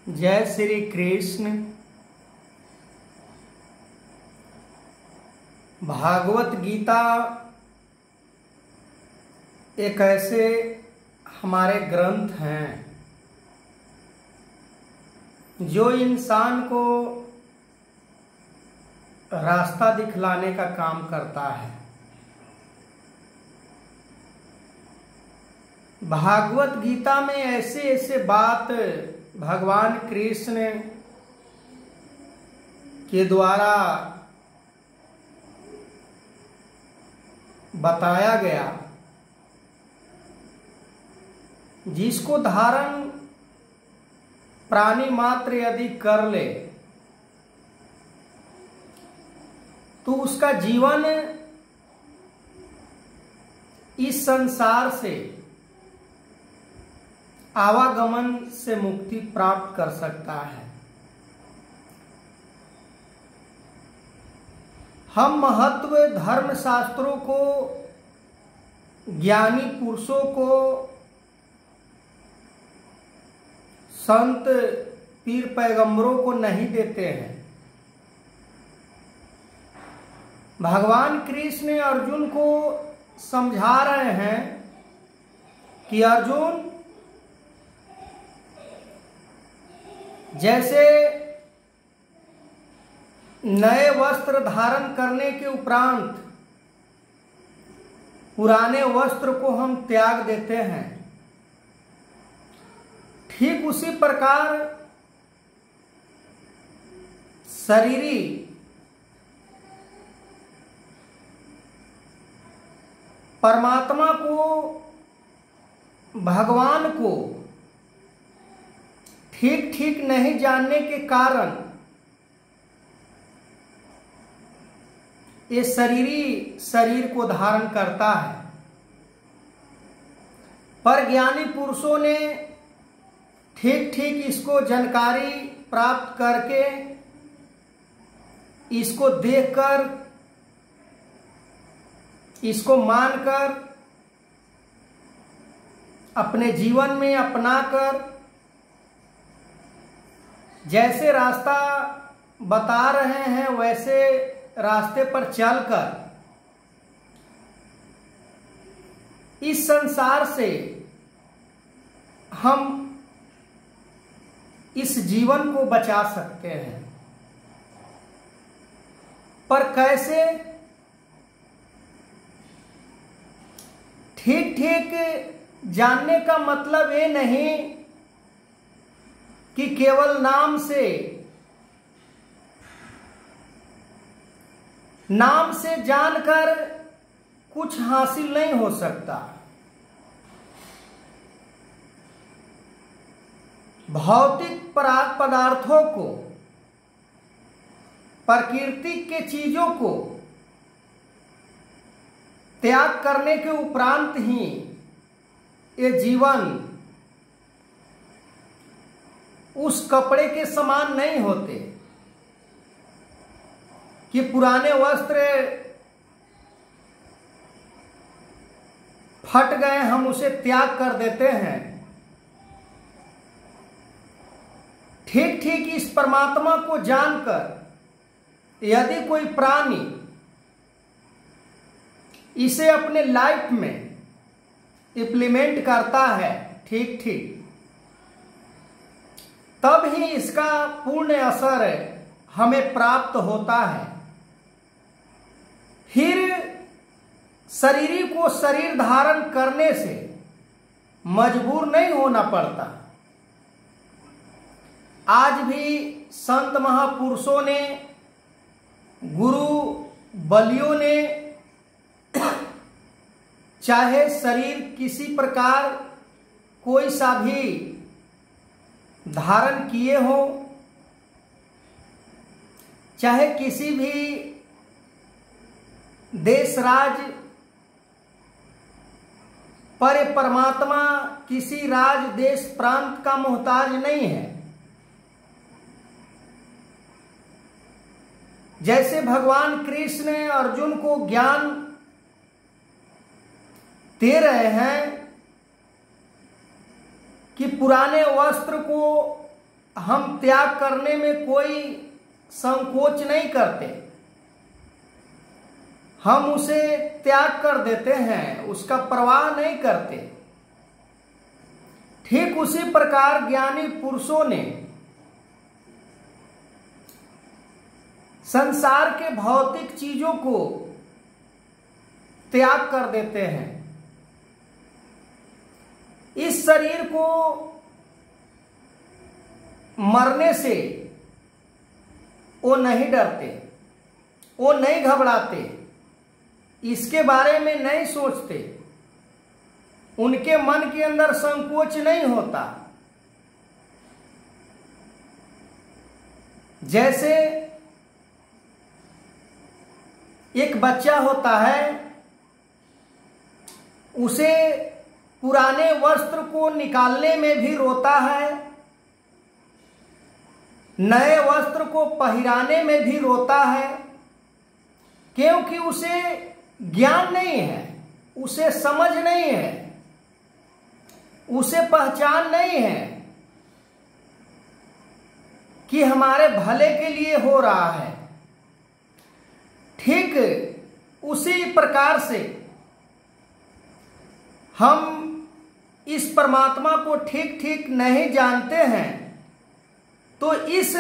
जय श्री कृष्ण। भागवत गीता एक ऐसे हमारे ग्रंथ हैं जो इंसान को रास्ता दिखलाने का काम करता है। भागवत गीता में ऐसे ऐसे बात भगवान कृष्ण के द्वारा बताया गया, जिसको धारण प्राणी मात्र यदि कर ले तो उसका जीवन इस संसार से आवागमन से मुक्ति प्राप्त कर सकता है। हम महत्व धर्म शास्त्रों को, ज्ञानी पुरुषों को, संत पीर पैगंबरों को नहीं देते हैं। भगवान कृष्ण अर्जुन को समझा रहे हैं कि अर्जुन, जैसे नए वस्त्र धारण करने के उपरांत पुराने वस्त्र को हम त्याग देते हैं, ठीक उसी प्रकार शरीरी परमात्मा को, भगवान को ठीक ठीक नहीं जानने के कारण ये शरीर को धारण करता है। पर ज्ञानी पुरुषों ने ठीक ठीक इसको जानकारी प्राप्त करके, इसको देखकर, इसको मानकर, अपने जीवन में अपनाकर, जैसे रास्ता बता रहे हैं वैसे रास्ते पर चलकर इस संसार से हम इस जीवन को बचा सकते हैं। पर कैसे? ठीक ठीक जानने का मतलब ये नहीं कि केवल नाम से जानकर कुछ हासिल नहीं हो सकता। भौतिक पदार्थों को, प्रकृति के चीजों को त्याग करने के उपरांत ही ये जीवन उस कपड़े के समान नहीं होते कि पुराने वस्त्र फट गए, हम उसे त्याग कर देते हैं। ठीक ठीक इस परमात्मा को जानकर यदि कोई प्राणी इसे अपने लाइफ में इम्प्लीमेंट करता है ठीक ठीक, तब ही इसका पूर्ण असर हमें प्राप्त होता है। फिर शरीर को शरीर धारण करने से मजबूर नहीं होना पड़ता। आज भी संत महापुरुषों ने, गुरु बलियों ने, चाहे शरीर किसी प्रकार कोई सा भी धारण किए हो, चाहे किसी भी देश राज पर परमात्मा किसी राज देश प्रांत का मोहताज नहीं है। जैसे भगवान कृष्ण अर्जुन को ज्ञान दे रहे हैं कि पुराने वस्त्र को हम त्याग करने में कोई संकोच नहीं करते, हम उसे त्याग कर देते हैं, उसका परवाह नहीं करते। ठीक उसी प्रकार ज्ञानी पुरुषों ने संसार के भौतिक चीजों को त्याग कर देते हैं। इस शरीर को मरने से वो नहीं डरते, वो नहीं घबराते, इसके बारे में नहीं सोचते, उनके मन के अंदर संकोच नहीं होता। जैसे एक बच्चा होता है, उसे पुराने वस्त्र को निकालने में भी रोता है, नए वस्त्र को पहनाने में भी रोता है, क्योंकि उसे ज्ञान नहीं है, उसे समझ नहीं है, उसे पहचान नहीं है कि हमारे भले के लिए हो रहा है। ठीक उसी प्रकार से हम इस परमात्मा को ठीक ठीक नहीं जानते हैं, तो इस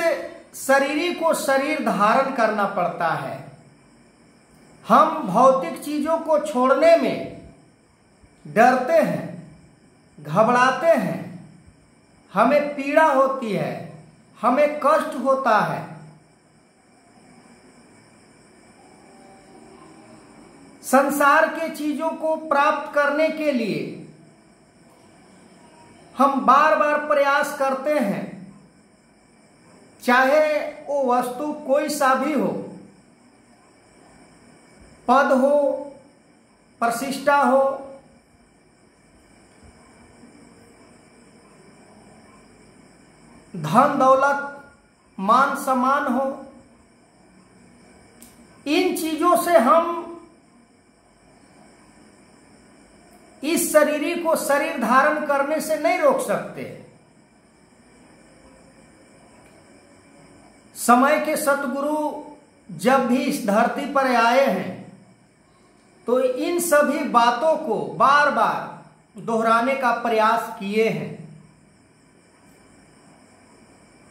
शरीर को शरीर धारण करना पड़ता है। हम भौतिक चीजों को छोड़ने में डरते हैं, घबराते हैं, हमें पीड़ा होती है, हमें कष्ट होता है। संसार के चीजों को प्राप्त करने के लिए हम बार बार प्रयास करते हैं, चाहे वो वस्तु कोई सा भी हो, पद हो, प्रतिष्ठा हो, धन दौलत, मान सम्मान हो, इन चीजों से हम इस शरीर को शरीर धारण करने से नहीं रोक सकते। समय के सतगुरु जब भी इस धरती पर आए हैं, तो इन सभी बातों को बार बार दोहराने का प्रयास किए हैं।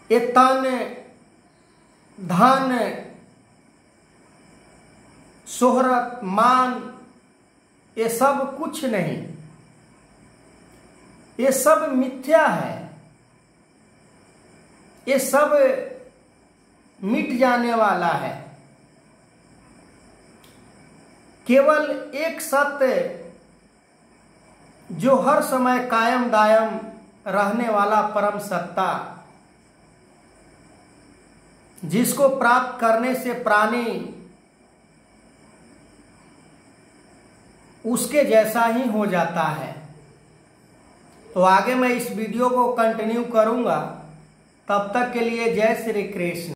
ये तन, धन, शोहरत, मान, ये सब कुछ नहीं, ये सब मिथ्या है, ये सब मिट जाने वाला है। केवल एक सत्य जो हर समय कायम दायम रहने वाला परम सत्ता, जिसको प्राप्त करने से प्राणी उसके जैसा ही हो जाता है। तो आगे मैं इस वीडियो को कंटिन्यू करूंगा, तब तक के लिए जय श्री कृष्ण।